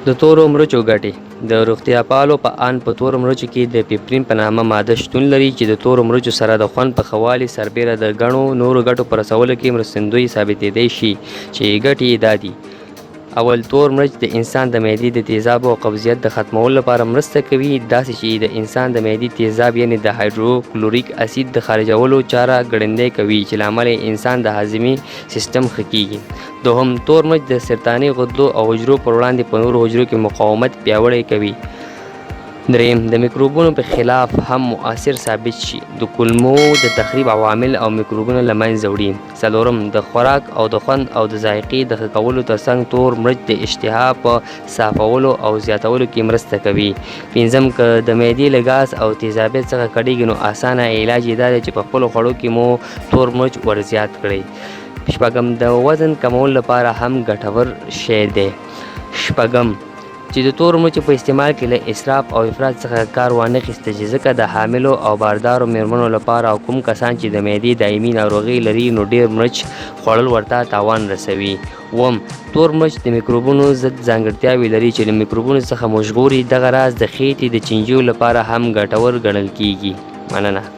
د تورو مرچو ګټې د روغتیا پالو په ان په تورو مرچو کې د پیپرین په نامه ماده شتون لري چې د تورو مرچو سره د خوند په ښه والي سربیره د ګڼو نورو ګټو په رسولو کې مرستندوی ثابتېدی شي چې ګټې یې دا دي: اول، تور مرچ د انسان د معدې د تیزابو او قبضیت د ختمولو لپاره مرسته کوي، داسې چې د انسان د معدې تیزاب یعنې د هایدروکلوریک اسید د خارجولو چاره ګړندۍ کوي چې له امله انسان د هاضمې سیستم ښه کیږي. دوهم، تور مرچ د سرطاني غدو او حجرو پر وړاندې په نورو حجرو کې مقاومت پیاوړی کوي. دریم، د میکروبونو په خلاف هم مؤثر ثابت شي، د کولمو د تخریب عوامل او میکروبونه له منځه وړي. څلورم، د خوراک او د خوند او د ذایقې د ښه کولو ترڅنګ تور مرچ د اشتها په صافولو او زیاتولو کې مرسته کوي. پنځم، که د معدې له ګاز او تیزابیت څخه کړېږي نو اسانه علاج یې دا دی چې په خپلو خوړو کې مو تور مرچ ورزیات کړئ. شپږم، د وزن کمولو لپاره هم ګټور شی دی. شپږم، چې د تور مرچو په استعمال کې له اسراف او افراط څخه کار وانه خیسته چې ځکه د حاملو او باردارو میرمنو لپاره او کوم کسان چې د معدې دایمي ناروغي لري نو ډیر مرچ خوړل ورته تاوان رسوي. اووم، تور مرچ د میکروبونو ضد ځانګړتیاوې لري چې له میکروبونو څخه مو ژغوري. دغه راز د خېټې د چینجیو لپاره هم ګټور ګڼل کیږي. مننه.